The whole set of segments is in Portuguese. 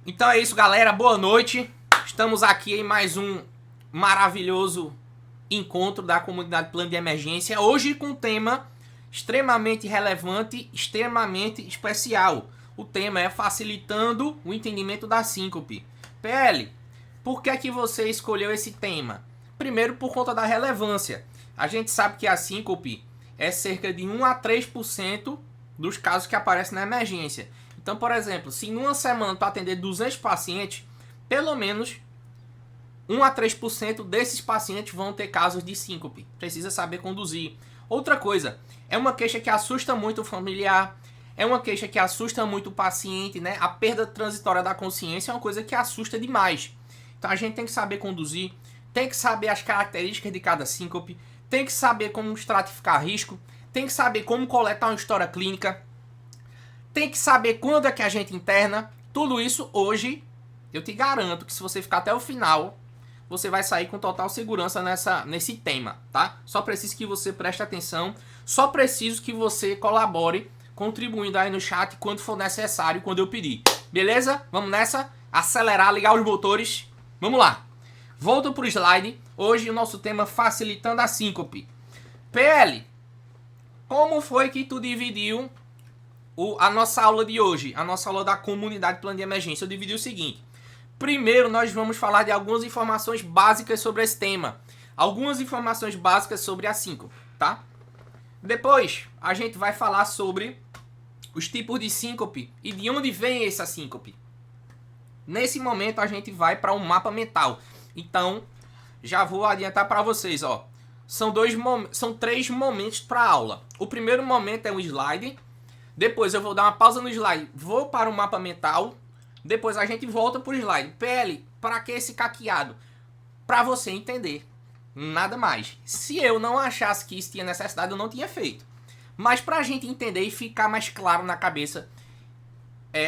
Então é isso, galera. Boa noite. Estamos aqui em mais um maravilhoso encontro da comunidade Plano de Emergência. Hoje com um tema extremamente relevante, extremamente especial. O tema é facilitando o entendimento da síncope. PL, por que é que você escolheu esse tema? Primeiro, por conta da relevância. A gente sabe que a síncope é cerca de 1 a 3% dos casos que aparecem na emergência. Então, por exemplo, se em uma semana tu atender 200 pacientes, pelo menos 1 a 3% desses pacientes vão ter casos de síncope. Precisa saber conduzir. Outra coisa, é uma queixa que assusta muito o familiar, é uma queixa que assusta muito o paciente, né? A perda transitória da consciência é uma coisa que assusta demais. Então a gente tem que saber conduzir, tem que saber as características de cada síncope, tem que saber como estratificar risco, tem que saber como coletar uma história clínica, tem que saber quando é que a gente interna. Tudo isso hoje, eu te garanto que se você ficar até o final, você vai sair com total segurança nesse tema, tá? Só preciso que você preste atenção, só preciso que você colabore, contribuindo aí no chat quando for necessário, quando eu pedir. Beleza? Vamos nessa? Acelerar, ligar os motores. Vamos lá. Volta pro slide. Hoje o nosso tema facilitando a síncope. PL, como foi que tu dividiu a nossa aula de hoje? A nossa aula da comunidade Plano de Emergência. Eu dividi o seguinte. Primeiro, nós vamos falar de algumas informações básicas sobre esse tema. Algumas informações básicas sobre a síncope, tá? Depois, a gente vai falar sobre os tipos de síncope e de onde vem essa síncope. Nesse momento, a gente vai para um mapa mental. Então, já vou adiantar para vocês, ó. São 3 momentos para a aula. O primeiro momento é um slide. Depois eu vou dar uma pausa no slide, vou para o mapa mental. Depois a gente volta para o slide. PL, para que esse caqueado? Para você entender. Nada mais. Se eu não achasse que isso tinha necessidade, eu não tinha feito. Mas para a gente entender e ficar mais claro na cabeça,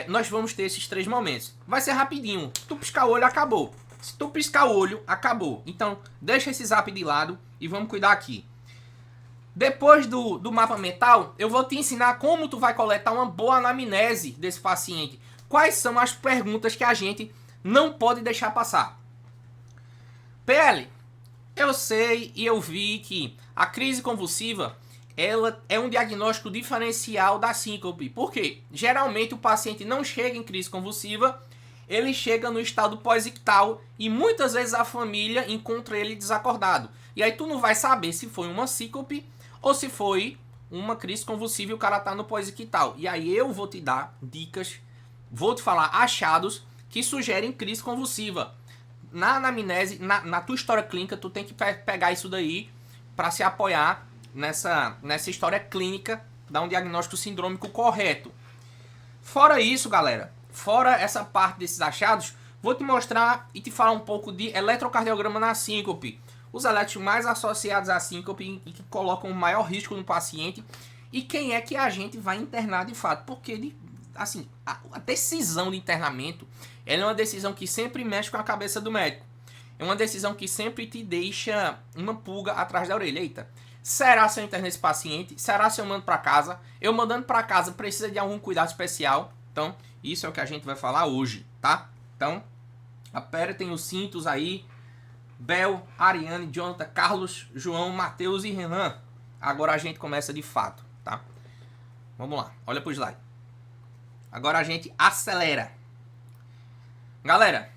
nós vamos ter esses 3 momentos. Vai ser rapidinho. Tu piscar o olho, acabou. Se tu piscar o olho, acabou. Então, deixa esse zap de lado e vamos cuidar aqui. Depois do mapa mental, eu vou te ensinar como tu vai coletar uma boa anamnese desse paciente. Quais são as perguntas que a gente não pode deixar passar. PL, eu sei e eu vi que a crise convulsiva ela é um diagnóstico diferencial da síncope. Por quê? Geralmente o paciente não chega em crise convulsiva, ele chega no estado pós-ictal e muitas vezes a família encontra ele desacordado. E aí tu não vai saber se foi uma síncope ou se foi uma crise convulsiva e o cara tá no pós-ictal. E aí eu vou te dar dicas, vou te falar achados que sugerem crise convulsiva. Na anamnese, na tua história clínica, tu tem que pegar isso daí para se apoiar nessa história clínica, dar um diagnóstico sindrômico correto. Fora isso, galera, fora essa parte desses achados, vou te mostrar e te falar um pouco de eletrocardiograma na síncope. Os eletros mais associados à síncope e que colocam o maior risco no paciente. E quem é que a gente vai internar de fato. Porque assim, a decisão de internamento ela é uma decisão que sempre mexe com a cabeça do médico. É uma decisão que sempre te deixa uma pulga atrás da orelha. Eita, será se eu interno esse paciente? Será se eu mando para casa? Eu mandando para casa precisa de algum cuidado especial? Então, isso é o que a gente vai falar hoje, tá? Então, apertem os cintos aí. Bel, Ariane, Jonathan, Carlos, João, Matheus e Renan. Agora a gente começa de fato, tá? Vamos lá, olha pro slide. Agora a gente acelera. Galera,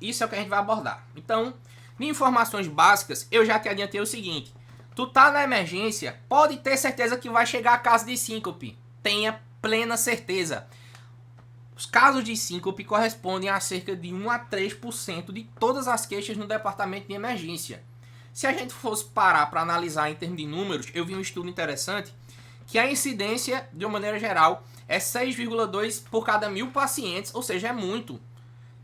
isso é o que a gente vai abordar. Então, de informações básicas, eu já te adiantei o seguinte. Tu tá na emergência, pode ter certeza que vai chegar a caso de síncope. Tenha plena certeza. Os casos de síncope correspondem a cerca de 1 a 3% de todas as queixas no departamento de emergência. Se a gente fosse parar para analisar em termos de números, eu vi um estudo interessante que a incidência, de uma maneira geral, é 6,2 por cada 1.000 pacientes, ou seja, é muito.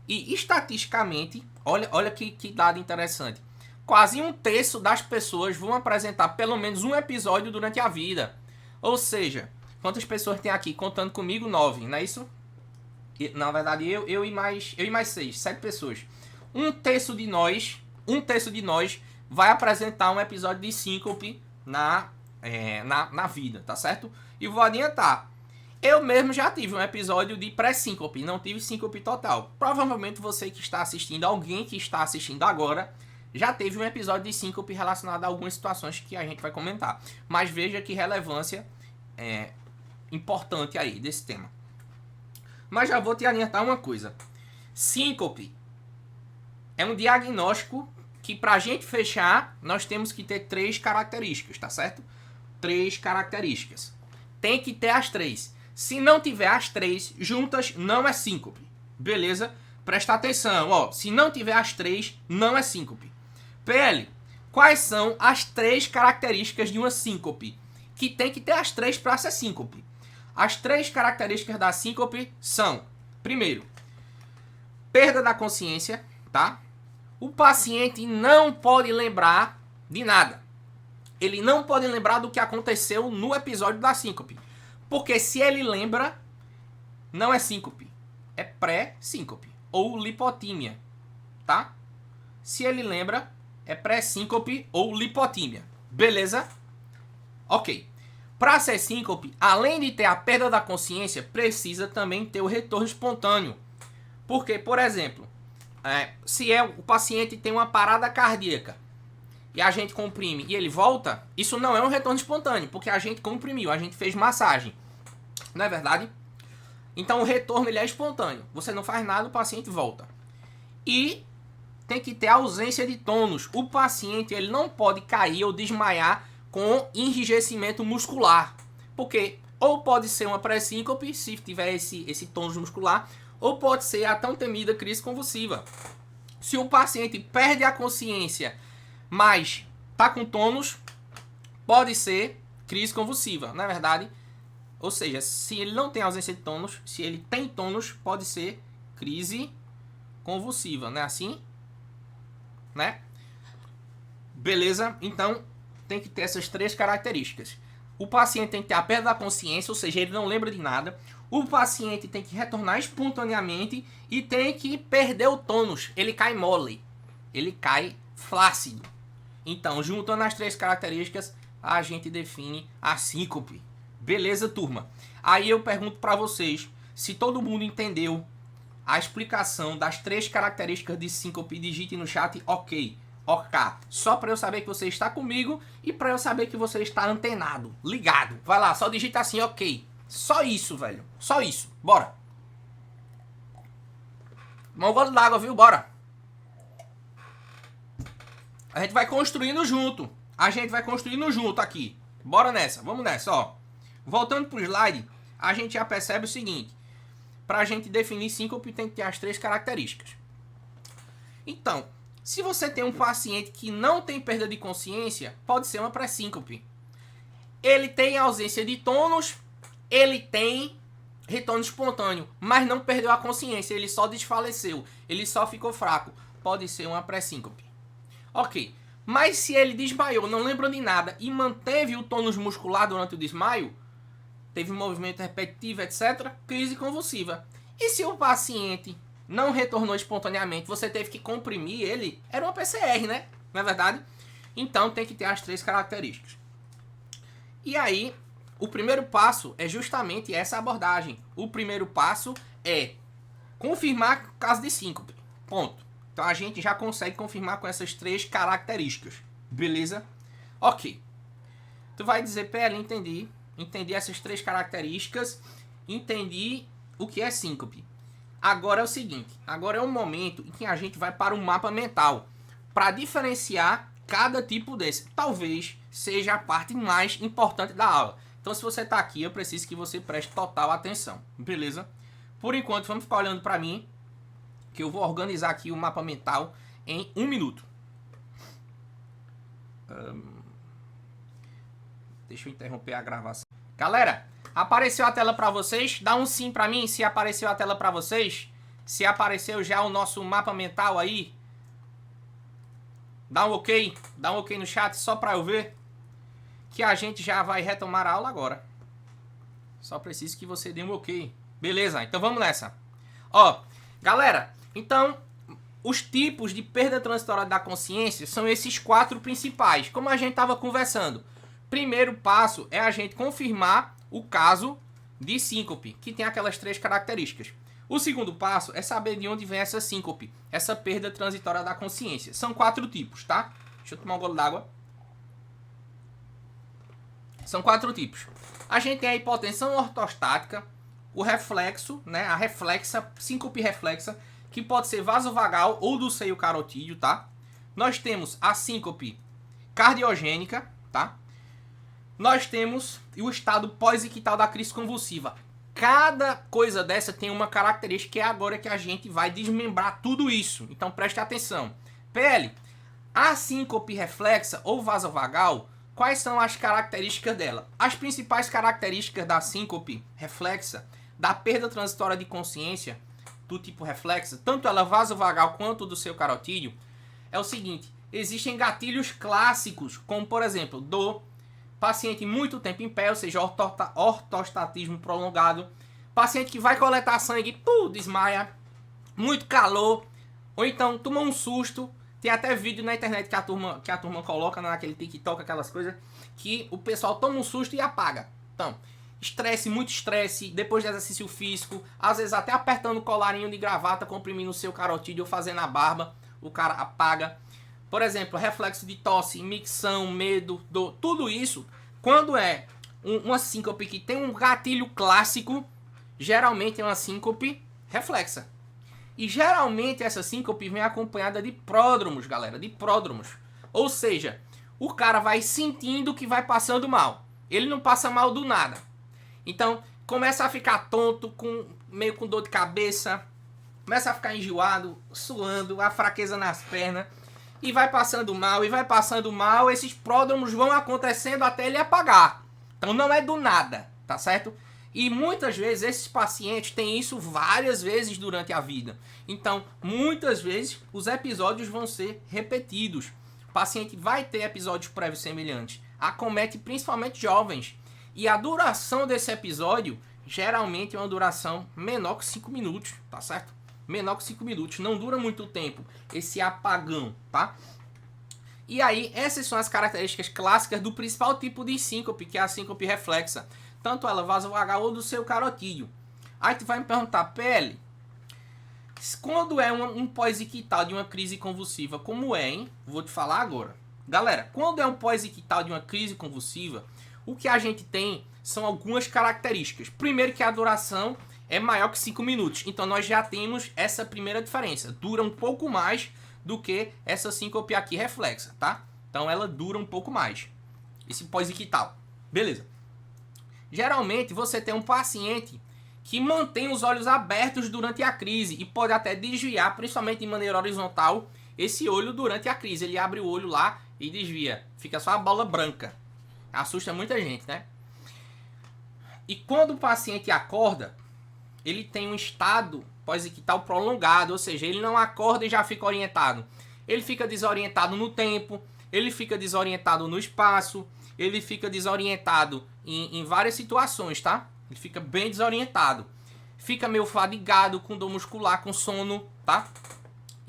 E estatisticamente, olha que dado interessante, quase 1/3 das pessoas vão apresentar pelo menos um episódio durante a vida. Ou seja, quantas pessoas tem aqui? Contando comigo, 9, não é isso? Na verdade, eu e mais 6, 7 pessoas. 1/3 de nós vai apresentar um episódio de síncope na vida, tá certo? E vou adiantar. Eu mesmo já tive um episódio de pré-síncope, não tive síncope total. Provavelmente você que está assistindo, alguém que está assistindo agora, já teve um episódio de síncope relacionado a algumas situações que a gente vai comentar. Mas veja que relevância importante aí desse tema. Mas já vou te adiantar uma coisa. Síncope é um diagnóstico que pra gente fechar, nós temos que ter 3 características, tá certo? 3 características. Tem que ter as 3. Se não tiver as 3 juntas, não é síncope. Beleza? Presta atenção, ó. Se não tiver as 3, não é síncope. PL, quais são as 3 características de uma síncope? Que tem que ter as 3 para ser síncope. As 3 características da síncope são: primeiro, perda da consciência, tá? O paciente não pode lembrar de nada. Ele não pode lembrar do que aconteceu no episódio da síncope. Porque se ele lembra, não é síncope. É pré-síncope. Ou lipotímia. Tá? Se ele lembra, é pré-síncope ou lipotímia. Beleza? Ok. Para ser síncope, além de ter a perda da consciência, precisa também ter o retorno espontâneo. Porque, por exemplo, se o paciente tem uma parada cardíaca e a gente comprime e ele volta, isso não é um retorno espontâneo, porque a gente comprimiu, a gente fez massagem. Não é verdade? Então o retorno ele é espontâneo. Você não faz nada, o paciente volta. E tem que ter ausência de tônus. O paciente ele não pode cair ou desmaiar com enrijecimento muscular. Porque ou pode ser uma pré-síncope, se tiver esse tônus muscular, ou pode ser a tão temida crise convulsiva. Se o paciente perde a consciência, mas está com tônus, pode ser crise convulsiva, não é verdade? Ou seja, se ele não tem ausência de tônus, se ele tem tônus, pode ser crise convulsiva, não é assim? Né? Beleza? Então, tem que ter essas 3 características. O paciente tem que ter a perda da consciência, ou seja, ele não lembra de nada. O paciente tem que retornar espontaneamente e tem que perder o tônus. Ele cai mole. Ele cai flácido. Então, juntando as 3 características, a gente define a síncope. Beleza, turma? Aí eu pergunto para vocês se todo mundo entendeu a explicação das 3 características de síncope. Digite no chat OK. OK. Só para eu saber que você está comigo e para eu saber que você está antenado, ligado. Vai lá, só digita assim OK. Só isso, velho. Só isso. Bora. Tomar um gole d'água, viu? Bora. A gente vai construindo junto. A gente vai construindo junto aqui. Bora nessa. Vamos nessa, ó. Voltando pro slide, a gente já percebe o seguinte. Para a gente definir síncope, tem que ter as 3 características. Então, se você tem um paciente que não tem perda de consciência, pode ser uma pré-síncope. Ele tem ausência de tônus, ele tem retorno espontâneo, mas não perdeu a consciência, ele só desfaleceu, ele só ficou fraco. Pode ser uma pré-síncope. Ok, mas se ele desmaiou, não lembra de nada e manteve o tônus muscular durante o desmaio, teve movimento repetitivo, etc., crise convulsiva. E se o paciente não retornou espontaneamente, você teve que comprimir ele, era uma PCR, né? Não é verdade? Então tem que ter as 3 características. E aí, o primeiro passo é justamente essa abordagem. O primeiro passo é confirmar o caso de síncope. Ponto. Então a gente já consegue confirmar com essas 3 características. Beleza? Ok. Tu vai dizer, PL, entendi essas 3 características, entendi o que é síncope. Agora é o seguinte, agora é o momento em que a gente vai para o mapa mental, para diferenciar cada tipo desse. Talvez seja a parte mais importante da aula. Então se você está aqui, eu preciso que você preste total atenção, beleza? Por enquanto, vamos ficar olhando para mim, que eu vou organizar aqui o mapa mental em 1 minuto. Deixa eu interromper a gravação. Galera, apareceu a tela para vocês? Dá um sim para mim se apareceu a tela para vocês. Se apareceu já o nosso mapa mental aí. Dá um ok no chat só para eu ver. Que a gente já vai retomar a aula agora. Só preciso que você dê um ok. Beleza, então vamos nessa. Ó, galera, então os tipos de perda transitória da consciência são esses 4 principais. Como a gente estava conversando. Primeiro passo é a gente confirmar o caso de síncope, que tem aquelas 3 características. O segundo passo é saber de onde vem essa síncope, essa perda transitória da consciência. São 4 tipos, tá? Deixa eu tomar um gole d'água. São 4 tipos. A gente tem a hipotensão ortostática, o reflexo, né? A reflexa, síncope reflexa, que pode ser vasovagal ou do seio carotídeo, tá? Nós temos a síncope cardiogênica, tá? Nós temos o estado pós-ictal da crise convulsiva. Cada coisa dessa tem uma característica, que é agora que a gente vai desmembrar tudo isso. Então preste atenção. PL, a síncope reflexa ou vasovagal, quais são as características dela? As principais características da síncope reflexa, da perda transitória de consciência do tipo reflexa, tanto ela vasovagal quanto do seu carotídeo, é o seguinte: existem gatilhos clássicos, como por exemplo, dor, paciente muito tempo em pé, ou seja, ortostatismo prolongado, paciente que vai coletar sangue, desmaia, muito calor, ou então toma um susto. Tem até vídeo na internet que a turma coloca naquele TikTok, aquelas coisas, que o pessoal toma um susto e apaga. Então, estresse, muito estresse, depois de exercício físico, às vezes até apertando o colarinho de gravata, comprimindo o seu carotídeo ou fazendo a barba, o cara apaga. Por exemplo, reflexo de tosse, micção, medo, dor, tudo isso, quando é uma síncope que tem um gatilho clássico, geralmente é uma síncope reflexa. E geralmente essa síncope vem acompanhada de pródromos, galera, de pródromos. Ou seja, o cara vai sentindo que vai passando mal. Ele não passa mal do nada. Então, começa a ficar tonto, meio com dor de cabeça, começa a ficar enjoado, suando, a fraqueza nas pernas, e vai passando mal, esses pródromos vão acontecendo até ele apagar. Então não é do nada, tá certo? E muitas vezes esses pacientes têm isso várias vezes durante a vida. Então, muitas vezes os episódios vão ser repetidos. O paciente vai ter episódios prévios semelhantes. Acomete principalmente jovens. E a duração desse episódio geralmente é uma duração menor que 5 minutos, tá certo? Menor que 5 minutos, não dura muito tempo esse apagão, tá? E aí, essas são as características clássicas do principal tipo de síncope, que é a síncope reflexa. Tanto ela vasovagal ou do seu carotídeo. Aí tu vai me perguntar, PL, quando é um pós-ictal de uma crise convulsiva, como é, hein? Vou te falar agora. Galera, quando é um pós-ictal de uma crise convulsiva, o que a gente tem são algumas características. Primeiro que a duração é maior que 5 minutos. Então nós já temos essa primeira diferença. Dura um pouco mais do que essa síncope aqui reflexa, tá? Então ela dura um pouco mais. Esse pós-ictal. Beleza. Geralmente você tem um paciente que mantém os olhos abertos durante a crise e pode até desviar, principalmente de maneira horizontal, esse olho durante a crise. Ele abre o olho lá e desvia. Fica só a bola branca. Assusta muita gente, né? E quando o paciente acorda, ele tem um estado pós-ictal prolongado, ou seja, ele não acorda e já fica orientado. Ele fica desorientado no tempo, ele fica desorientado no espaço, ele fica desorientado em várias situações, tá? Ele fica bem desorientado. Fica meio fadigado, com dor muscular, com sono, tá?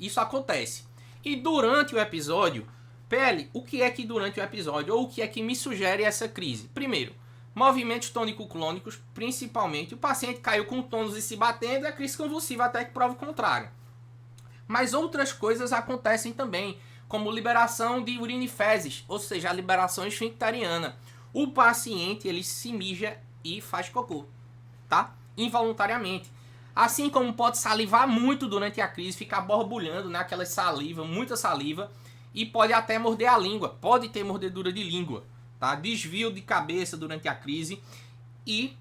Isso acontece. E durante o episódio, PL, o que é que durante o episódio, ou o que é que me sugere essa crise? Primeiro, movimentos tônico-clônicos, principalmente. O paciente caiu com tônus e se batendo, é crise convulsiva até que prova o contrário. Mas outras coisas acontecem também, como liberação de urina e fezes, ou seja, a liberação esfincteriana. O paciente, ele se mija e faz cocô, tá? Involuntariamente. Assim como pode salivar muito durante a crise, ficar borbulhando, né? Aquela saliva, muita saliva, e pode até morder a língua, pode ter mordedura de língua, tá? Desvio de cabeça durante a crise. E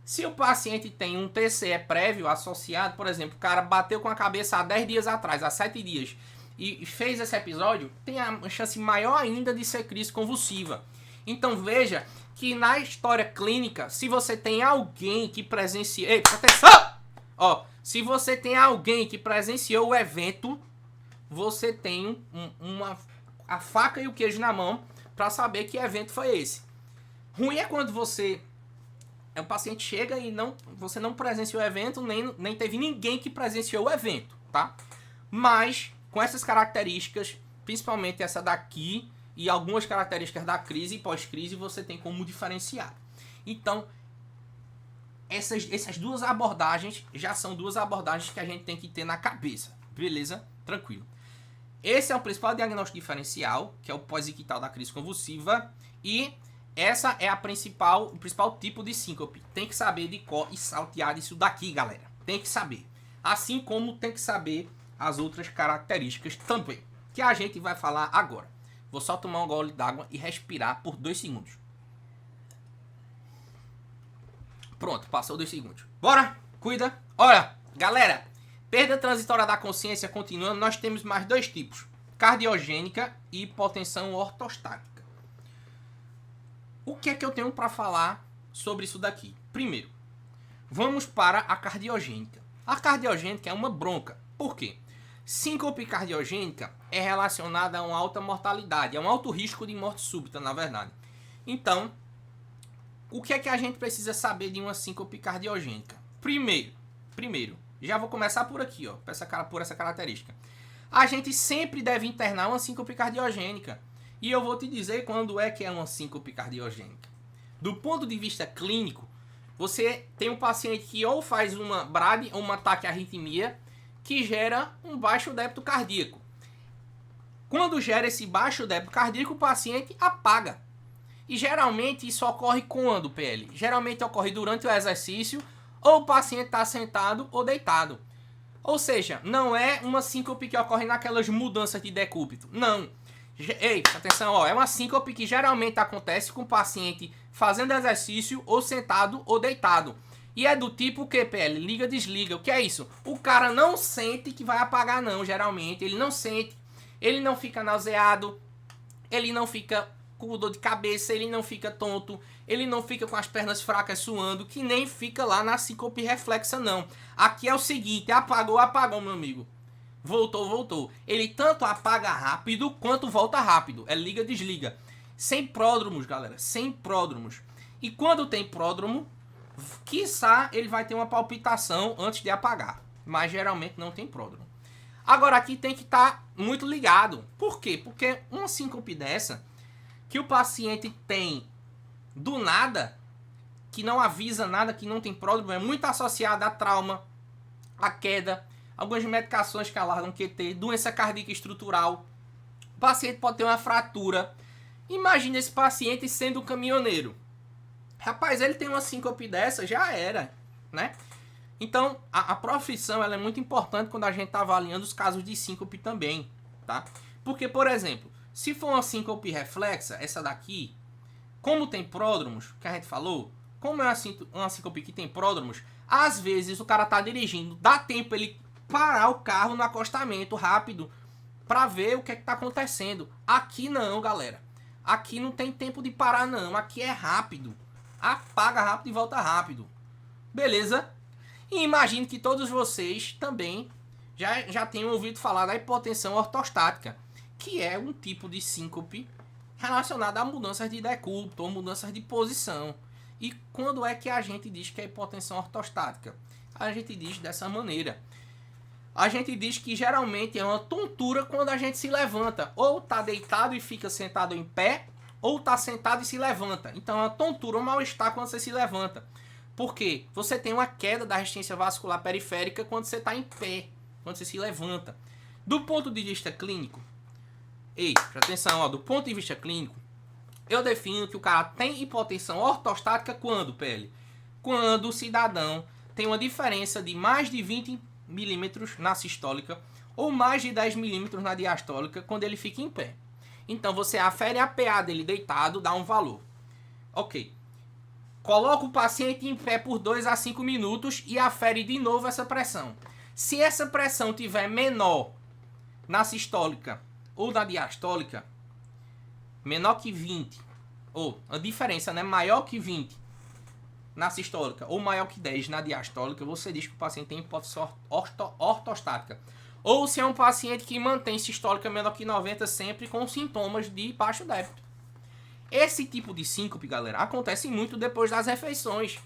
se o paciente tem um TCE prévio associado, por exemplo, o cara bateu com a cabeça há 10 dias atrás, há 7 dias, e fez esse episódio, tem a chance maior ainda de ser crise convulsiva. Então veja que na história clínica, se você tem alguém que presenciou... Ei, presta atenção! Ó, se você tem alguém que presenciou o evento, você tem a faca e o queijo na mão para saber que evento foi esse. Ruim é quando o paciente chega e você não presenciou o evento, nem teve ninguém que presenciou o evento, tá? Mas com essas características, principalmente essa daqui e algumas características da crise e pós-crise, você tem como diferenciar. Então, essas duas abordagens já são duas abordagens que a gente tem que ter na cabeça. Beleza? Tranquilo. Esse é o principal diagnóstico diferencial, que é o pós-ictal da crise convulsiva. E essa é o principal tipo de síncope. Tem que saber de cor e saltear isso daqui, galera. Tem que saber. Assim como tem que saber as outras características também, que a gente vai falar agora. Vou só tomar um gole d'água e respirar por 2 segundos. Pronto, passou 2 segundos. Bora, cuida. Olha, galera, perda transitória da consciência continuando, nós temos mais 2 tipos. Cardiogênica e hipotensão ortostática. O que é que eu tenho para falar sobre isso daqui? Primeiro, vamos para a cardiogênica. A cardiogênica é uma bronca. Por quê? Síncope cardiogênica é relacionada a uma alta mortalidade, é um alto risco de morte súbita, na verdade. Então, o que é que a gente precisa saber de uma síncope cardiogênica? Primeiro, já vou começar por aqui, ó, por essa característica. A gente sempre deve internar uma síncope cardiogênica. E eu vou te dizer quando é que é uma síncope cardiogênica. Do ponto de vista clínico, você tem um paciente que ou faz uma BRAD ou um ataque à arritmia que gera um baixo débito cardíaco. Quando gera esse baixo débito cardíaco, o paciente apaga. E geralmente isso ocorre quando, PL? Geralmente ocorre durante o exercício, ou o paciente está sentado ou deitado. Ou seja, não é uma síncope que ocorre naquelas mudanças de decúbito. Não. Ei, atenção, ó, é uma síncope que geralmente acontece com o paciente fazendo exercício ou sentado ou deitado. E é do tipo que, PL? Liga, desliga. O que é isso? O cara não sente que vai apagar, não, geralmente. Ele não sente, ele não fica nauseado, ele não fica com dor de cabeça, ele não fica tonto, ele não fica com as pernas fracas suando, que nem fica lá na síncope reflexa, não. Aqui é o seguinte, apagou, meu amigo. Voltou. Ele tanto apaga rápido quanto volta rápido. É liga, desliga. Sem pródromos, galera. Sem pródromos. E quando tem pródromo, quiçá ele vai ter uma palpitação antes de apagar. Mas geralmente não tem pródromo. Agora aqui tem que estar muito ligado. Por quê? Porque uma síncope dessa, que o paciente tem do nada, que não avisa nada, que não tem pródromo, é muito associada a trauma, a queda, algumas medicações que alargam QT, doença cardíaca estrutural. O paciente pode ter uma fratura. Imagina esse paciente sendo um caminhoneiro. Rapaz, ele tem uma síncope dessa, já era, né? Então, a profissão ela é muito importante quando a gente está avaliando os casos de síncope também, tá? Porque, por exemplo, se for uma síncope reflexa, essa daqui, como tem pródromos, que a gente falou, como é uma síncope que tem pródromos, às vezes o cara tá dirigindo, dá tempo ele parar o carro no acostamento rápido para ver o que é que tá acontecendo. Aqui não, galera. Aqui não tem tempo de parar, não. Aqui é rápido. Apaga rápido e volta rápido. Beleza? E imagino que todos vocês também já tenham ouvido falar da hipotensão ortostática, que é um tipo de síncope relacionada a mudanças de decúbito ou mudanças de posição. E quando é que a gente diz que é hipotensão ortostática? A gente diz dessa maneira. A gente diz que geralmente é uma tontura quando a gente se levanta. Ou está deitado e fica sentado em pé, ou está sentado e se levanta. Então é uma tontura, um mal-estar quando você se levanta. Por quê? Você tem uma queda da resistência vascular periférica quando você está em pé, quando você se levanta. Do ponto de vista clínico, presta atenção, ó, do ponto de vista clínico, eu defino que o cara tem hipotensão ortostática quando, PL? Quando o cidadão tem uma diferença de mais de 20 milímetros na sistólica ou mais de 10 milímetros na diastólica quando ele fica em pé. Então você afere a PA dele deitado, dá um valor. Ok. Coloca o paciente em pé por 2 a 5 minutos e afere de novo essa pressão. Se essa pressão tiver menor na sistólica ou na diastólica, menor que 20, ou a diferença, né, maior que 20 na sistólica ou maior que 10 na diastólica, você diz que o paciente tem hipotensão ortostática. Ou se é um paciente que mantém sistólica menor que 90 sempre com sintomas de baixo débito. Esse tipo de síncope, galera, acontece muito depois das refeições.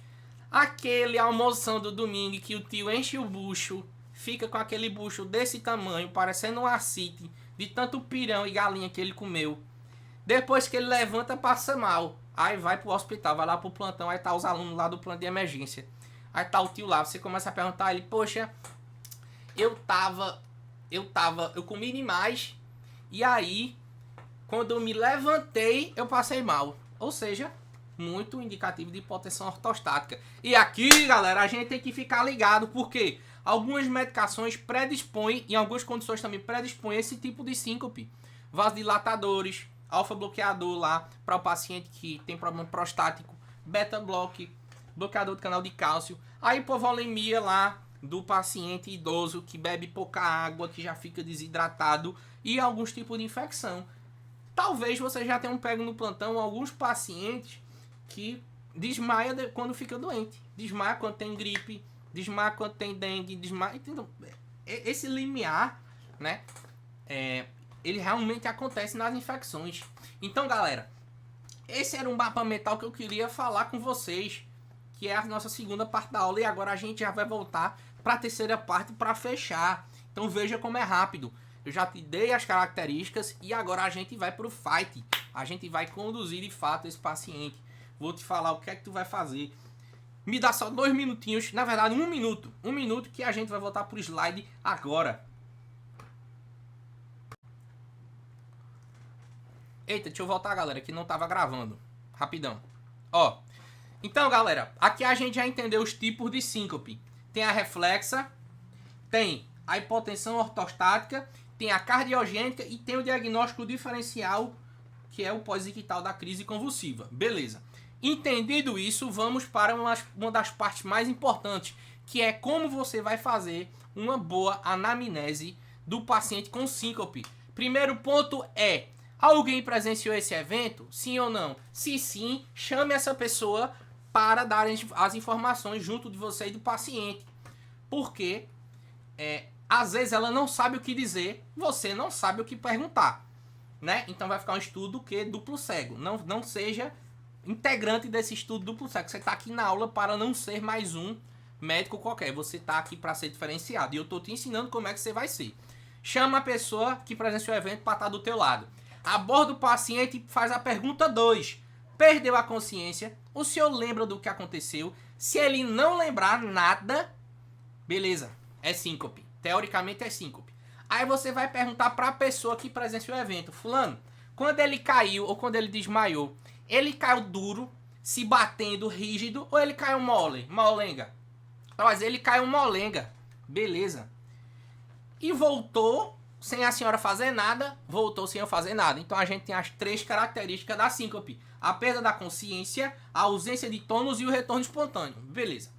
Aquele almoção do domingo que o tio enche o bucho, fica com aquele bucho desse tamanho, parecendo um ascite, de tanto pirão e galinha que ele comeu. Depois que ele levanta, passa mal. Aí vai pro hospital, vai lá pro plantão, aí tá os alunos lá do plano de emergência. Aí tá o tio lá, você começa a perguntar a ele, poxa, eu comi demais, e aí, quando eu me levantei, eu passei mal. Ou seja, muito indicativo de hipotensão ortostática. E aqui, galera, a gente tem que ficar ligado, porque algumas medicações predispõem, em algumas condições também predispõem esse tipo de síncope. Vasodilatadores, alfa-bloqueador lá, para o paciente que tem problema prostático, beta-bloque, bloqueador do canal de cálcio, a hipovolemia lá do paciente idoso que bebe pouca água, que já fica desidratado, e alguns tipos de infecção. Talvez você já tenha pego no plantão alguns pacientes que desmaia quando fica doente, desmaia quando tem gripe, desmaia quando tem dengue, desmaia. Entendeu? Esse limiar, né, ele realmente acontece nas infecções. Então, galera, esse era um mapa mental que eu queria falar com vocês, que é a nossa segunda parte da aula, e agora a gente já vai voltar para a terceira parte para fechar. Então veja como é rápido. Eu já te dei as características e agora a gente vai para o fight. A gente vai conduzir de fato esse paciente. Vou te falar o que é que tu vai fazer. Me dá só 2 minutinhos, na verdade 1 minuto. 1 minuto que a gente vai voltar pro slide agora. Eita, deixa eu voltar, galera, que não tava gravando. Rapidão. Ó, então, galera, aqui a gente já entendeu os tipos de síncope. Tem a reflexa, tem a hipotensão ortostática, tem a cardiogênica e tem o diagnóstico diferencial, que é o pós-ictal da crise convulsiva. Beleza. Entendido isso, vamos para uma das partes mais importantes, que é como você vai fazer uma boa anamnese do paciente com síncope. Primeiro ponto é: alguém presenciou esse evento? Sim ou não? Se sim, chame essa pessoa para dar as informações junto de você e do paciente. Porque, às vezes, ela não sabe o que dizer, você não sabe o que perguntar, né? Então vai ficar um estudo que duplo cego. Não seja integrante desse estudo duplo cego. Você está aqui na aula para não ser mais um médico qualquer. Você está aqui para ser diferenciado. E eu estou te ensinando como é que você vai ser. Chama a pessoa que presenciou o evento para estar do teu lado. Aborda o paciente e faz a pergunta 2. Perdeu a consciência? O senhor lembra do que aconteceu? Se ele não lembrar nada, beleza, é síncope. Teoricamente é síncope. Aí você vai perguntar para a pessoa que presenciou o evento: fulano, quando ele caiu ou quando ele desmaiou, ele caiu duro, se batendo rígido, ou ele caiu mole, molenga? Mas ele caiu molenga. Beleza. E voltou sem a senhora fazer nada, voltou sem eu fazer nada. Então a gente tem as 3 características da síncope: a perda da consciência, a ausência de tônus e o retorno espontâneo. Beleza.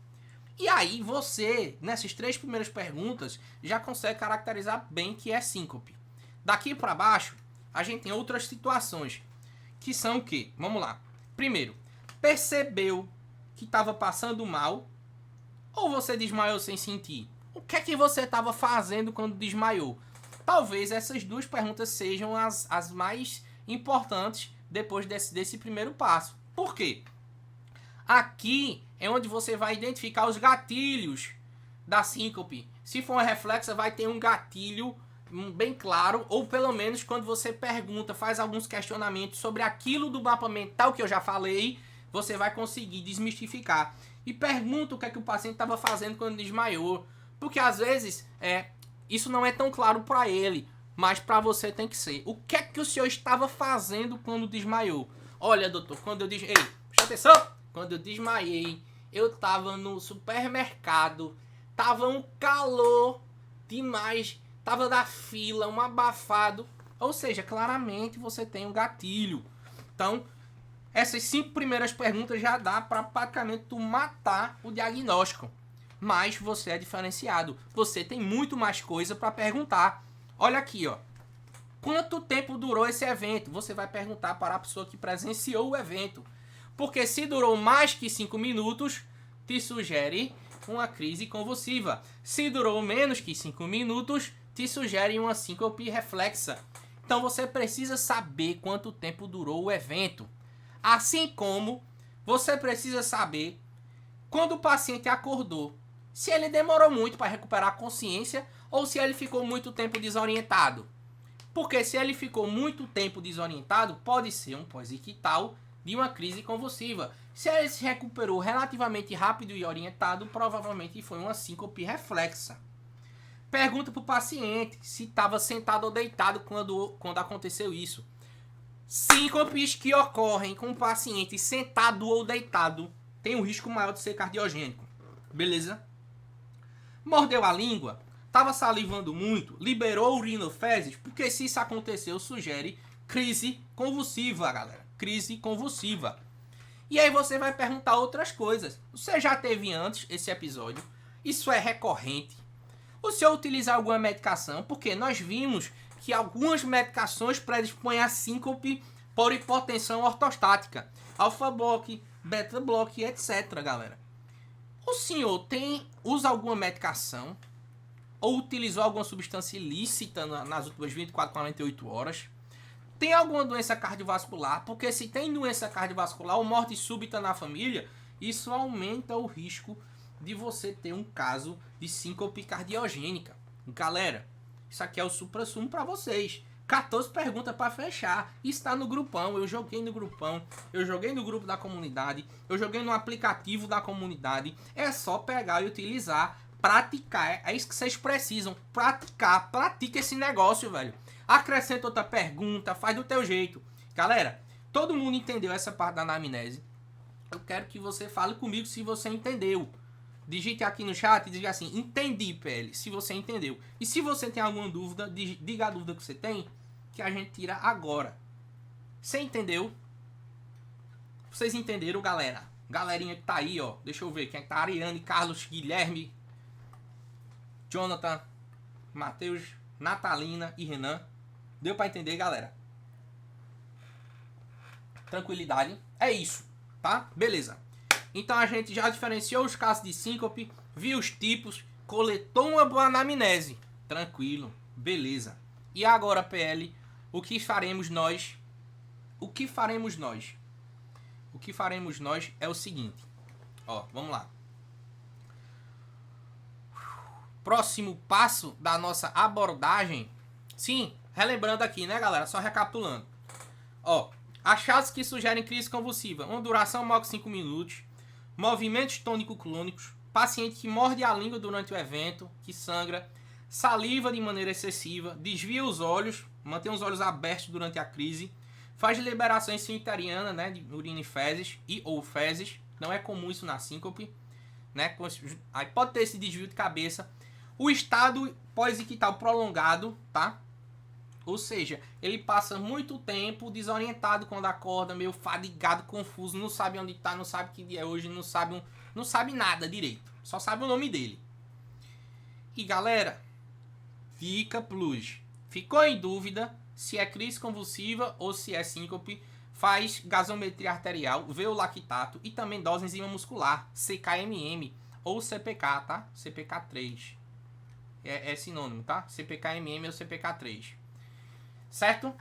E aí você, nessas 3 primeiras perguntas, já consegue caracterizar bem que é síncope. Daqui para baixo, a gente tem outras situações, que são o quê? Vamos lá. Primeiro, percebeu que estava passando mal, ou você desmaiou sem sentir? O que é que você estava fazendo quando desmaiou? Talvez essas 2 perguntas sejam as mais importantes depois desse primeiro passo. Por quê? Aqui é onde você vai identificar os gatilhos da síncope. Se for uma reflexa, vai ter um gatilho bem claro, ou pelo menos quando você pergunta, faz alguns questionamentos sobre aquilo do mapa mental que eu já falei, você vai conseguir desmistificar. E pergunta o que é que o paciente estava fazendo quando desmaiou. Porque às vezes isso não é tão claro para ele, mas para você tem que ser. O que é que o senhor estava fazendo quando desmaiou? Olha, doutor, quando eu desmaiei... Ei, presta atenção! Quando eu desmaiei, eu estava no supermercado, tava um calor demais, tava da fila, um abafado. Ou seja, claramente você tem um gatilho. Então, essas 5 primeiras perguntas já dá para praticamente tu matar o diagnóstico. Mas você é diferenciado. Você tem muito mais coisa para perguntar. Olha aqui, ó. Quanto tempo durou esse evento? Você vai perguntar para a pessoa que presenciou o evento. Porque se durou mais que 5 minutos, te sugere uma crise convulsiva. Se durou menos que 5 minutos, te sugere uma síncope reflexa. Então você precisa saber quanto tempo durou o evento. Assim como você precisa saber quando o paciente acordou, se ele demorou muito para recuperar a consciência ou se ele ficou muito tempo desorientado. Porque se ele ficou muito tempo desorientado, pode ser um pós-ictal de uma crise convulsiva. Se ele se recuperou relativamente rápido e orientado, provavelmente foi uma síncope reflexa. Pergunta para o paciente se estava sentado ou deitado quando aconteceu isso. Síncopes que ocorrem com o paciente sentado ou deitado tem um risco maior de ser cardiogênico. Beleza? Mordeu a língua, estava salivando muito, liberou urinofezes, porque se isso aconteceu, sugere crise convulsiva, galera. Crise convulsiva. E aí você vai perguntar outras coisas. Você já teve antes esse episódio? Isso é recorrente? O senhor utiliza alguma medicação? Porque nós vimos que algumas medicações predispõem a síncope por hipotensão ortostática. Alfa-block, beta-block, etc, galera. O senhor usa alguma medicação? Ou utilizou alguma substância ilícita nas últimas 24, 48 horas? Tem alguma doença cardiovascular? Porque se tem doença cardiovascular ou morte súbita na família, isso aumenta o risco de você ter um caso de síncope cardiogênica. Galera, isso aqui é o supra-sumo para vocês. 14 perguntas para fechar. Está no grupão, eu joguei no grupão, eu joguei no grupo da comunidade, eu joguei no aplicativo da comunidade. É só pegar e utilizar, praticar. É isso que vocês precisam, praticar. Pratica esse negócio, velho. Acrescenta outra pergunta, faz do teu jeito. Galera, todo mundo entendeu essa parte da anamnese? Eu quero que você fale comigo se você entendeu. Digite aqui no chat e diga assim, entendi, PL, se você entendeu. E se você tem alguma dúvida, diga a dúvida que você tem, que a gente tira agora. Você entendeu? Vocês entenderam, galera? Galerinha que tá aí, ó. Deixa eu ver quem é que tá. Ariane, Carlos, Guilherme, Jonathan, Matheus, Natalina e Renan. Deu pra entender, galera? Tranquilidade. É isso, tá? Beleza. Então a gente já diferenciou os casos de síncope, viu os tipos, coletou uma boa anamnese. Tranquilo, beleza. E agora, PL, o que faremos nós? O que faremos nós? O que faremos nós é o seguinte. Ó, vamos lá. Próximo passo da nossa abordagem. Sim, relembrando aqui, né, galera? Só recapitulando. Ó, achados que sugerem crise convulsiva. Uma duração maior que 5 minutos. Movimentos tônico-clônicos, paciente que morde a língua durante o evento, que sangra, saliva de maneira excessiva, desvia os olhos, mantém os olhos abertos durante a crise, faz liberação esfincteriana, né, de urina e fezes ou fezes, não é comum isso na síncope, né, aí pode ter esse desvio de cabeça, o estado pós-ictal prolongado, tá? Ou seja, ele passa muito tempo desorientado quando acorda, meio fadigado, confuso, não sabe onde está, não sabe que dia é hoje, não sabe nada direito. Só sabe o nome dele. E galera, fica plus. Ficou em dúvida se é crise convulsiva ou se é síncope? Faz gasometria arterial, vê o lactato e também dose enzima muscular, CKMM ou CPK, tá? CPK3. É sinônimo, tá? CPKMM ou CPK3. Certo?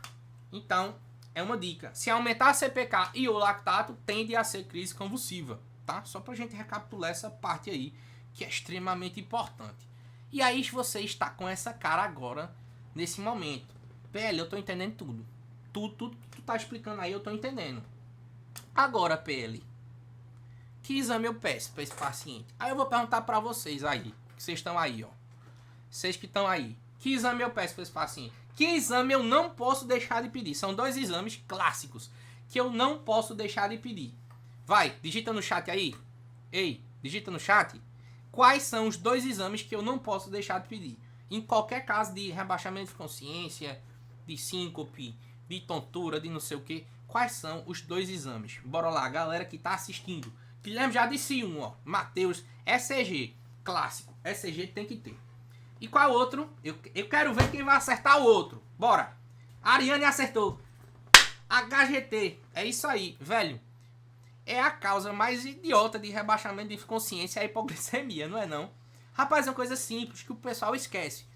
Então, é uma dica. Se aumentar a CPK e o lactato, tende a ser crise convulsiva, tá? Só pra gente recapitular essa parte aí, que é extremamente importante. E aí você está com essa cara agora, nesse momento. PL, eu tô entendendo tudo. Tudo que tu tá explicando aí, eu tô entendendo. Agora, PL, que exame eu peço pra esse paciente? Aí eu vou perguntar pra vocês aí, que vocês estão aí, ó. Vocês que estão aí. Que exame eu peço pra esse paciente? Que exame eu não posso deixar de pedir? São 2 exames clássicos que eu não posso deixar de pedir. Vai, digita no chat aí. Ei, digita no chat. Quais são os 2 exames que eu não posso deixar de pedir? Em qualquer caso de rebaixamento de consciência, de síncope, de tontura, de não sei o que. Quais são os 2 exames? Bora lá, galera que tá assistindo. Guilherme já disse um, ó. Matheus, ECG. Clássico. ECG tem que ter. E qual outro? Eu quero ver quem vai acertar o outro. Bora. A Ariane acertou. HGT. É isso aí, velho. É a causa mais idiota de rebaixamento de consciência é a hipoglicemia, não é não? Rapaz, é uma coisa simples que o pessoal esquece.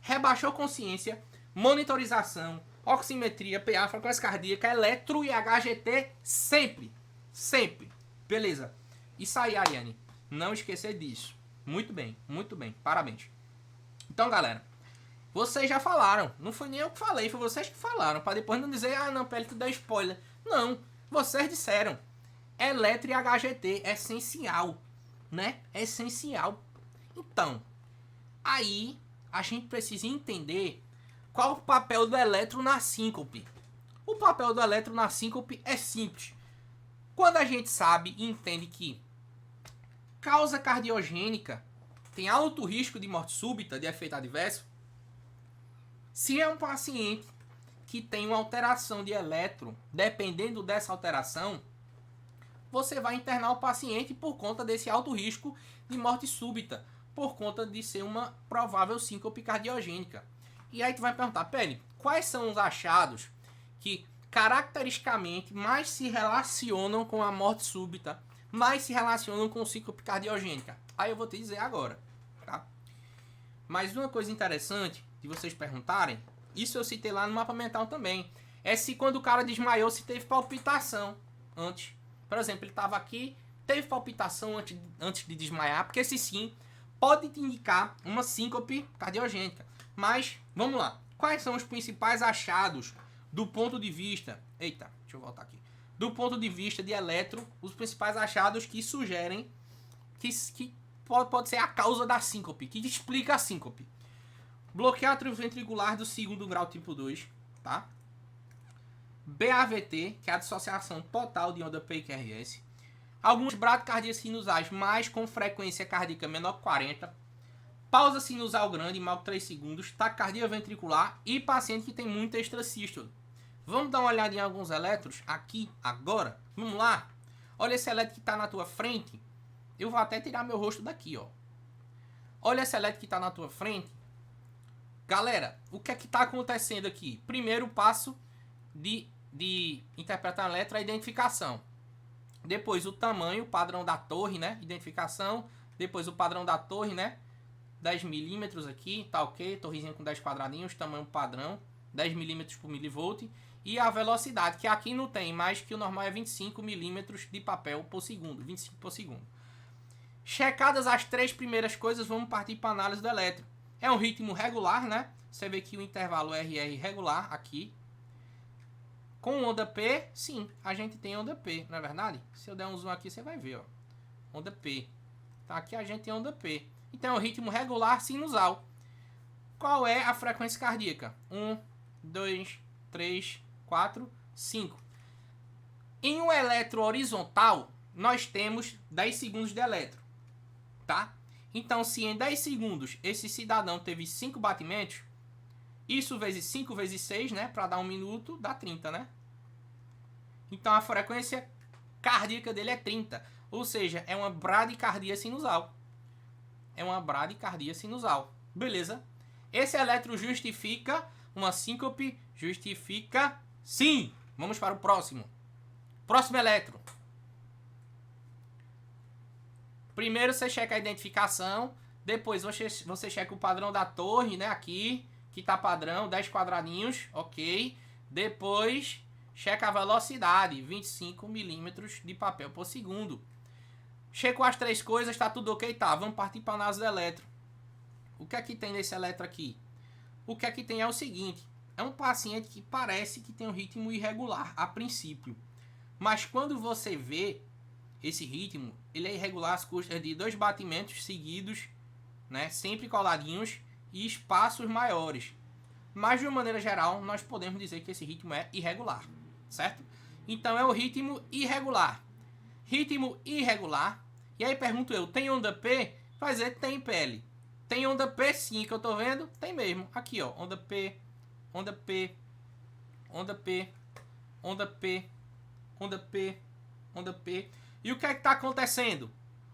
Rebaixou consciência, monitorização, oximetria, PA, frequência cardíaca, eletro e HGT sempre. Sempre. Beleza. Isso aí, Ariane. Não esquecer disso. Muito bem, parabéns. Então, galera, vocês já falaram. Não foi nem eu que falei, foi vocês que falaram. Para depois não dizer, ah, não, PL, tu deu spoiler. Não, Vocês disseram, eletro e HGT, essencial, né? Essencial. Então, aí a gente precisa entender qual o papel do eletro na síncope. O papel do eletro na síncope é simples. Quando a gente sabe e entende que causa cardiogênica tem alto risco de morte súbita, de efeito adverso, se é um paciente que tem uma alteração de eletro, dependendo dessa alteração, você vai internar o paciente por conta desse alto risco de morte súbita, por conta de ser uma provável síncope cardiogênica. E aí tu vai perguntar, Pele, quais são os achados que caracteristicamente mais se relacionam com a morte súbita, mais se relacionam com síncope cardiogênica? Aí eu vou te dizer agora, tá? Mas uma coisa interessante de vocês perguntarem, isso eu citei lá no mapa mental também, é se quando o cara desmaiou, se teve palpitação antes. Por exemplo, ele estava aqui, teve palpitação antes de desmaiar, porque se sim, pode te indicar uma síncope cardiogênica. Mas, vamos lá. Quais são os principais achados do ponto de vista... Eita, deixa eu voltar aqui. Do ponto de vista de eletro, os principais achados que sugerem que pode ser a causa da síncope, que explica a síncope. Bloqueio atrioventricular do segundo grau tipo 2, tá? BAVT, que é a dissociação total de onda P e QRS. Alguns bradicardias sinusais, mas com frequência cardíaca menor que 40. Pausa sinusal grande, maior que 3 segundos. Taquicardia ventricular e paciente que tem muita extrasístole. Vamos dar uma olhada em alguns eletros aqui, agora. Vamos lá. Olha esse eletro que está na tua frente. Eu vou até tirar meu rosto daqui, ó. Olha esse eletro que está na tua frente. Galera, o que é que está acontecendo aqui? Primeiro passo de interpretar o eletro é a identificação. Depois o tamanho, padrão da torre, né? Identificação. Depois o padrão da torre, né? 10 milímetros aqui, tá ok? Torrezinha com 10 quadradinhos, tamanho padrão. 10 milímetros por milivolt. E a velocidade, que aqui não tem, mas que o normal é 25 milímetros de papel por segundo. 25 por segundo. Checadas as três primeiras coisas, vamos partir para a análise do eletro. É um ritmo regular, né? Você vê que o intervalo RR regular aqui. Com onda P, sim, a gente tem onda P, não é verdade? Se eu der um zoom aqui, você vai ver, ó. Onda P. Então aqui a gente tem onda P. Então é um ritmo regular sinusal. Qual é a frequência cardíaca? 1, 2, 3, 4, 5. Em um eletro horizontal, nós temos 10 segundos de eletro, tá? Então, se em 10 segundos esse cidadão teve 5 batimentos, isso vezes 5 vezes 6, né? Para dar 1 minuto, dá 30, né? Então, a frequência cardíaca dele é 30. Ou seja, é uma bradicardia sinusal. É uma bradicardia sinusal. Beleza? Esse eletro justifica uma síncope? Justifica sim. Vamos para o próximo. Próximo eletro. Primeiro você checa a identificação. Depois você checa o padrão da torre, né? Aqui, que tá padrão, 10 quadradinhos. Ok. Depois checa a velocidade, 25 milímetros de papel por segundo. Checou as três coisas, tá tudo ok? Tá, vamos partir para a análise do eletro. O que é que tem nesse eletro aqui? O que é que tem é o seguinte. É um paciente que parece que tem um ritmo irregular a princípio. Mas quando você vê esse ritmo, ele é irregular às custas de 2 batimentos seguidos, né, sempre coladinhos e espaços maiores. Mas de uma maneira geral, nós podemos dizer que esse ritmo é irregular, certo? Então é o ritmo irregular. Ritmo irregular. E aí pergunto eu, tem onda P? Vai dizer, tem PL. Tem onda P sim, que eu tô vendo? Tem mesmo. Aqui, ó, onda P, onda P, onda P, onda P, onda P, onda P. E o que é que tá acontecendo?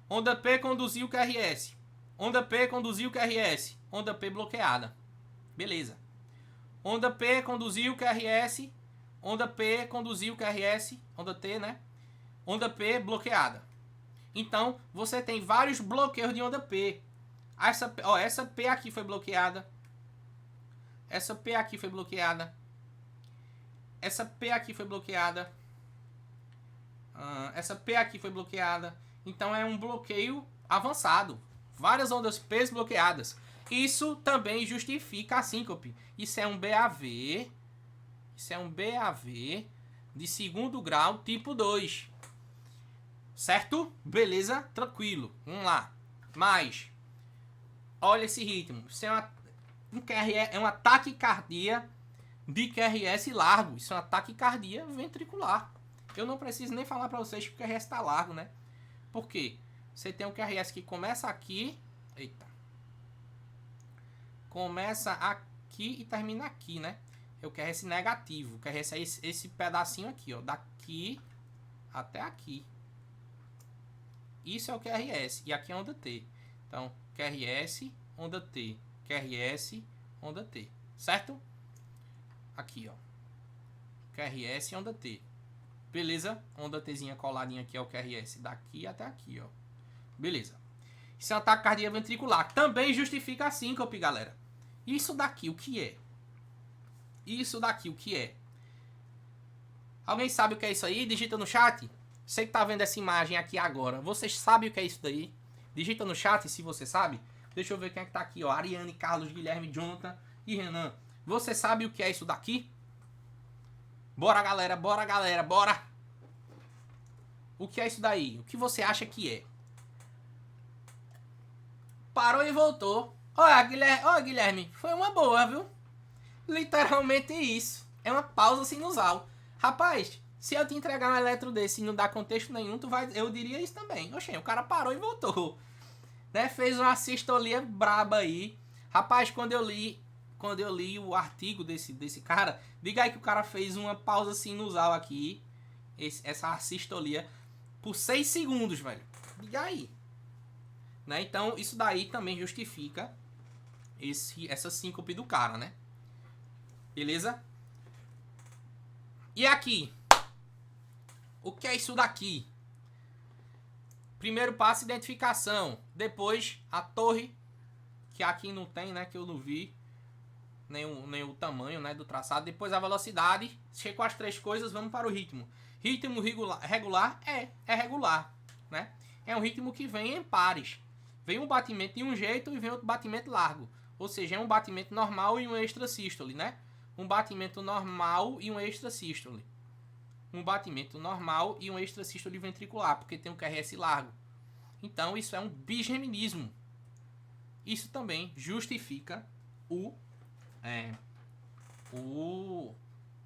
Onda P conduziu o QRS. Onda P conduziu o QRS. Onda P bloqueada. Beleza. Onda P conduziu o QRS. Onda P conduziu o QRS. Onda T, né? Onda P bloqueada. Então, você tem vários bloqueios de onda P. Essa P aqui foi bloqueada. Essa P aqui foi bloqueada. Essa P aqui foi bloqueada. Essa P aqui foi bloqueada. Então é um bloqueio avançado. Várias ondas P bloqueadas. Isso também justifica a síncope. Isso é um BAV. Isso é um BAV de segundo grau, tipo 2. Certo? Beleza? Tranquilo. Vamos lá. Mais. Olha esse ritmo. Isso é uma taquicardia de QRS largo. Isso é uma taquicardia ventricular. Eu não preciso nem falar para vocês que o QRS está largo, né? Por quê? Você tem um QRS que começa aqui. Eita. Começa aqui e termina aqui, né? É o QRS negativo. O QRS é esse pedacinho aqui, ó. Daqui até aqui. Isso é o QRS. E aqui é onda T. Então, QRS, onda T. QRS, onda T. Certo? Aqui, ó. QRS, onda T. Beleza? Onda Tzinha coladinha aqui é o QRS. Daqui até aqui, ó. Beleza. Isso é uma taquicardia ventricular. Também justifica a síncope, galera. Isso daqui, o que é? Isso daqui, o que é? Alguém sabe o que é isso aí? Digita no chat. Você que tá vendo essa imagem aqui agora, vocês sabem o que é isso daí? Digita no chat se você sabe. Deixa eu ver quem é que tá aqui, ó. Ariane, Carlos, Guilherme, Jonathan e Renan. Você sabe o que é isso daqui? Bora, galera, bora, galera, bora! O que é isso daí? O que você acha que é? Parou e voltou. Olha, Guilherme, foi uma boa, viu? Literalmente isso. É uma pausa sinusal. Rapaz, se eu te entregar um eletro desse e não dar contexto nenhum, eu diria isso também. Oxê, o cara parou e voltou. Né? Fez uma sistolia braba aí. Rapaz, quando eu li o artigo desse cara, diga aí que o cara fez uma pausa sinusal aqui. Essa sistolia por 6 segundos, velho. Diga aí. Né? Então, isso daí também justifica essa síncope do cara, né? Beleza? E aqui? O que é isso daqui? Primeiro passo, identificação. Depois, a torre, que aqui não tem, né? Que eu não vi. Nem o tamanho, né, do traçado. Depois a velocidade. Chega com as 3 coisas, vamos para o ritmo. Ritmo regular é regular, né? É um ritmo que vem em pares. Vem um batimento de um jeito e vem outro batimento largo. Ou seja, é um batimento normal e um extrasístole, né? Um batimento normal e um extrasístole. Um batimento normal e um extrasístole ventricular, porque tem um QRS largo. Então, isso é um bisgeminismo. Isso também justifica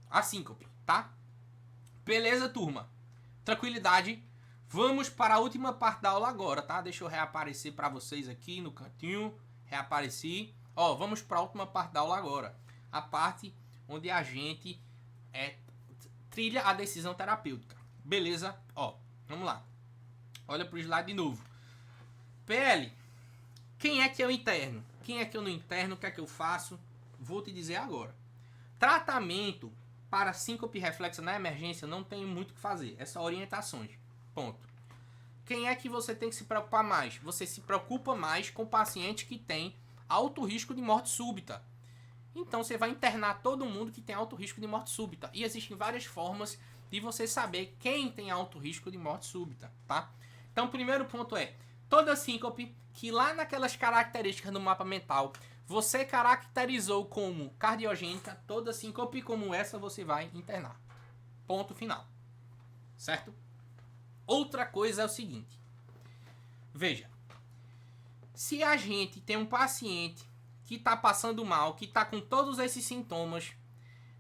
a síncope, tá? Beleza, turma? Tranquilidade. Vamos para a última parte da aula agora, tá? Deixa eu reaparecer para vocês aqui no cantinho. Reapareci. Ó, vamos para a última parte da aula agora. A parte onde a gente trilha a decisão terapêutica. Beleza? Ó, vamos lá. Olha pro slide de novo. PL, quem é que eu interno? Quem é que eu não interno? O que é que eu faço? Vou te dizer agora. Tratamento para síncope reflexa na emergência não tem muito o que fazer. É só orientações. Ponto. Quem é que você tem que se preocupar mais? Você se preocupa mais com pacientes que têm alto risco de morte súbita. Então você vai internar todo mundo que tem alto risco de morte súbita. E existem várias formas de você saber quem tem alto risco de morte súbita, tá? Então o primeiro ponto é, toda síncope que lá naquelas características do mapa mental você caracterizou como cardiogênica, toda síncope como essa você vai internar. Ponto final. Certo? Outra coisa é o seguinte. Veja. Se a gente tem um paciente que está passando mal, que está com todos esses sintomas,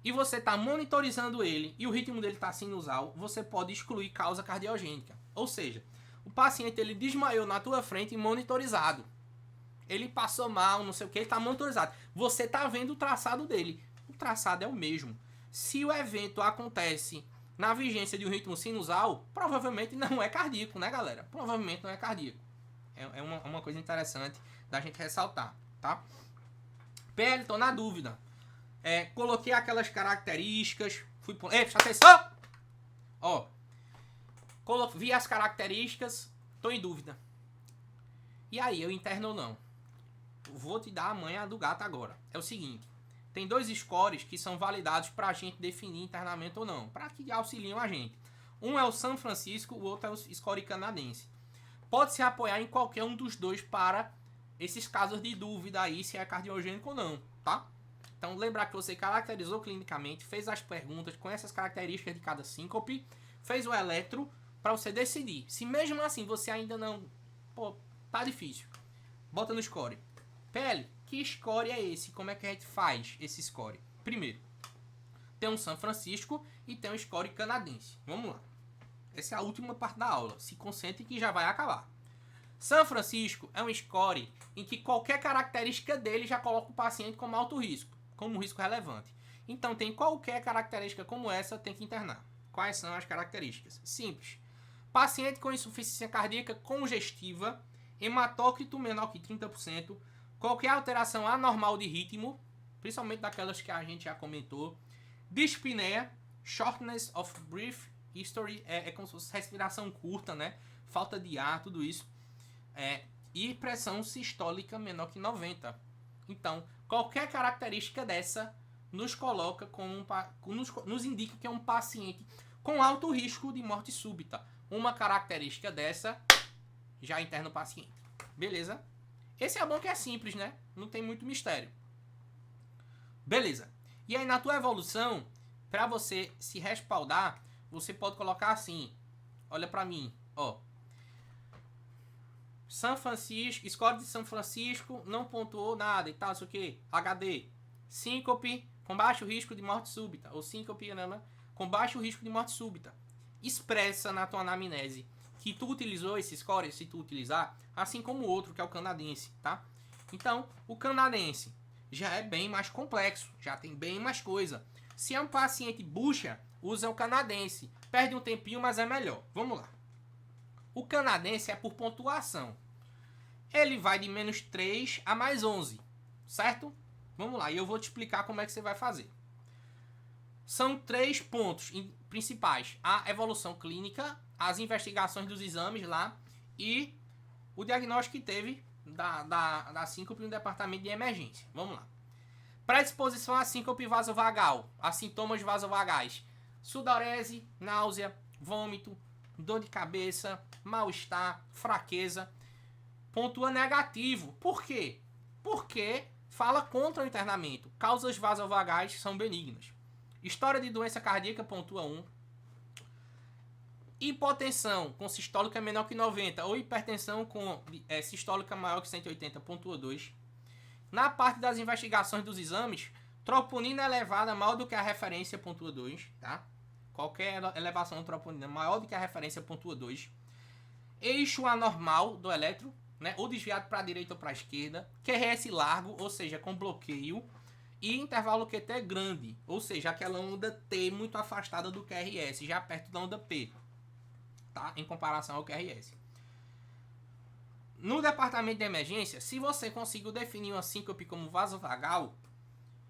e você está monitorizando ele, e o ritmo dele está sinusal, você pode excluir causa cardiogênica. Ou seja, o paciente ele desmaiou na tua frente monitorizado. Ele passou mal, não sei o que, ele está monitorizado. Você está vendo o traçado dele. O traçado é o mesmo. Se o evento acontece na vigência de um ritmo sinusal, provavelmente não é cardíaco, né, galera? Provavelmente não é cardíaco. É uma coisa interessante da gente ressaltar, tá? PL, tô na dúvida. Coloquei aquelas características. Presta atenção! Ó. Vi as características. Tô em dúvida. E aí, eu interno ou não? Vou te dar a manha do gato agora. É o seguinte. Tem 2 scores que são validados pra gente definir internamento ou não. Pra que auxiliam a gente. Um é o São Francisco, o outro é o score canadense. Pode se apoiar em qualquer um dos dois para esses casos de dúvida aí se é cardiogênico ou não, tá? Então, lembrar que você caracterizou clinicamente, fez as perguntas, conhece as características de cada síncope, fez o eletro para você decidir. Se mesmo assim você ainda não... Pô, tá difícil. Bota no score. PL, que score é esse? Como é que a gente faz esse score? Primeiro, tem um São Francisco e tem um score canadense. Vamos lá. Essa é a última parte da aula. Se concentre que já vai acabar. São Francisco é um score em que qualquer característica dele já coloca o paciente como alto risco, como risco relevante. Então, tem qualquer característica como essa, tem que internar. Quais são as características? Simples. Paciente com insuficiência cardíaca congestiva, hematócrito menor que 30%, qualquer alteração anormal de ritmo, principalmente daquelas que a gente já comentou, dispneia, shortness of breath, history, é como se fosse respiração curta, né? Falta de ar, tudo isso. E pressão sistólica menor que 90. Então, qualquer característica dessa nos coloca como nos indica que é um paciente com alto risco de morte súbita. Uma característica dessa já interna o paciente. Beleza? Esse é bom que é simples, né? Não tem muito mistério. Beleza. E aí na tua evolução, para você se respaldar, você pode colocar assim. Olha para mim, ó. São Francisco, score de São Francisco, não pontuou nada e tal, isso o que? HD. Síncope com baixo risco de morte súbita. Ou síncope com baixo risco de morte súbita. Expressa na tua anamnese que tu utilizou esse score, se tu utilizar, assim como o outro, que é o canadense, tá? Então, o canadense já é bem mais complexo, já tem bem mais coisa. Se é um paciente bucha, usa o canadense. Perde um tempinho, mas é melhor. Vamos lá. O canadense é por pontuação. Ele vai de menos 3 a mais 11, certo? Vamos lá, e eu vou te explicar como é que você vai fazer. São 3 pontos principais. A evolução clínica, as investigações dos exames lá e o diagnóstico que teve da síncope no departamento de emergência. Vamos lá. Predisposição à síncope vasovagal, a sintomas vasovagais. Sudorese, náusea, vômito, dor de cabeça, mal-estar, fraqueza. Pontua negativo. Por quê? Porque fala contra o internamento. Causas vasovagais são benignas. História de doença cardíaca, pontua 1. Hipotensão com sistólica menor que 90 ou hipertensão com sistólica maior que 180, pontua 2. Na parte das investigações dos exames, troponina elevada maior do que a referência, pontua 2, tá? Qualquer elevação de troponina maior do que a referência, pontua 2. Eixo anormal do eletro, né? Ou desviado para a direita ou para a esquerda. QRS largo, ou seja, com bloqueio. E intervalo QT grande, ou seja, aquela onda T muito afastada do QRS, já perto da onda P, tá? Em comparação ao QRS. No departamento de emergência, se você conseguiu definir uma síncope como vasovagal,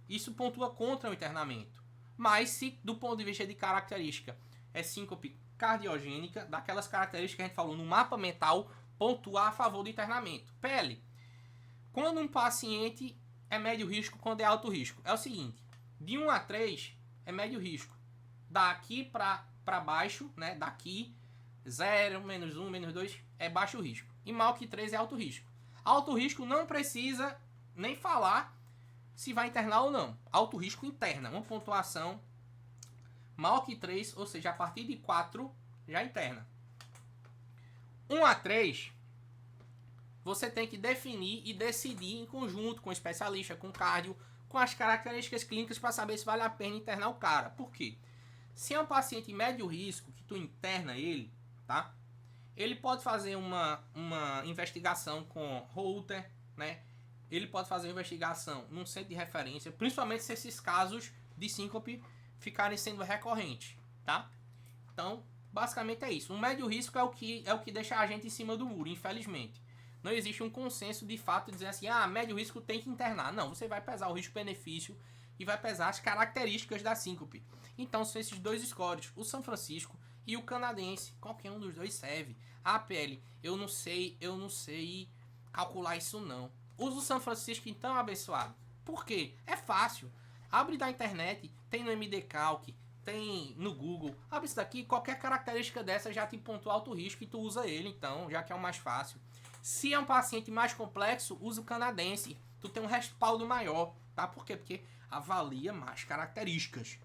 isso pontua contra o internamento. Mas se do ponto de vista de característica é síncope cardiogênica, daquelas características que a gente falou no mapa mental, pontua a favor do internamento. PL. Quando um paciente é médio risco, quando é alto risco? É o seguinte, de 1 a 3 é médio risco. Daqui para baixo, né? Daqui 0, menos 1, menos 2 é baixo risco. E maior que 3 é alto risco. Alto risco não precisa nem falar se vai internar ou não. Alto risco interna, uma pontuação maior que 3, ou seja, a partir de 4 já interna. 1 a 3, você tem que definir e decidir em conjunto com o especialista, com o cardio, com as características clínicas para saber se vale a pena internar o cara. Por quê? Se é um paciente médio risco, que tu interna ele, tá? Ele pode fazer uma investigação com Holter, né? Ele pode fazer uma investigação num centro de referência, principalmente se esses casos de síncope ficarem sendo recorrentes, tá? Então, basicamente é isso. Um médio risco é o que deixa a gente em cima do muro, infelizmente. Não existe um consenso de fato de dizer assim, médio risco tem que internar. Não, você vai pesar o risco-benefício e vai pesar as características da síncope. Então, são esses dois scores, o São Francisco e o canadense. Qualquer um dos dois serve. PL, eu não sei calcular isso não. Usa o São Francisco então, abençoado. Por quê? É fácil. Abre da internet, tem no MD Calc, tem no Google. Abre isso daqui, qualquer característica dessa já te pontua alto risco e tu usa ele, então, já que é o mais fácil. Se é um paciente mais complexo, usa o canadense. Tu tem um respaldo maior, tá? Por quê? Porque avalia mais características.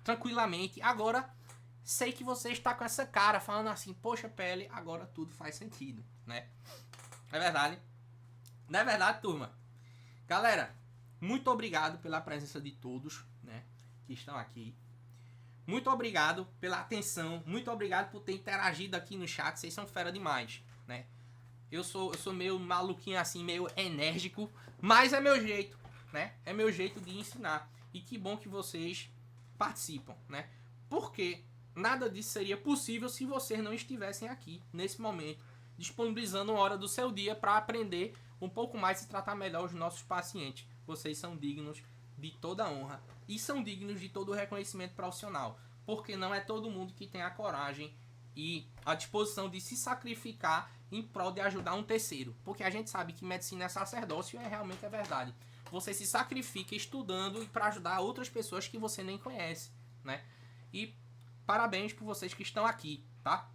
Tranquilamente. Agora, sei que você está com essa cara, falando assim, poxa, pele, agora tudo faz sentido, né? É verdade. Não é verdade, turma? Galera, muito obrigado pela presença de todos, né, que estão aqui. Muito obrigado pela atenção. Muito obrigado por ter interagido aqui no chat. Vocês são fera demais, né? Eu sou meio maluquinho assim, meio enérgico, mas é meu jeito, né? É meu jeito de ensinar. E que bom que vocês participam, né? Porque nada disso seria possível se vocês não estivessem aqui, nesse momento, disponibilizando uma hora do seu dia para aprender um pouco mais e tratar melhor os nossos pacientes. Vocês são dignos de toda honra e são dignos de todo o reconhecimento profissional. Porque não é todo mundo que tem a coragem e a disposição de se sacrificar em prol de ajudar um terceiro. Porque a gente sabe que medicina é sacerdócio e realmente é verdade. Você se sacrifica estudando para ajudar outras pessoas que você nem conhece, né? E parabéns por vocês que estão aqui, tá?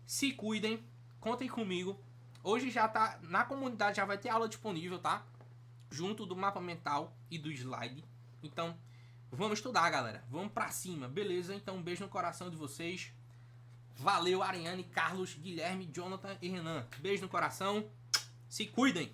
Se cuidem, contem comigo. Hoje já tá na comunidade, já vai ter aula disponível, tá? Junto do mapa mental e do slide. Então, vamos estudar, galera. Vamos pra cima, beleza? Então, um beijo no coração de vocês. Valeu, Ariane, Carlos, Guilherme, Jonathan e Renan. Beijo no coração. Se cuidem.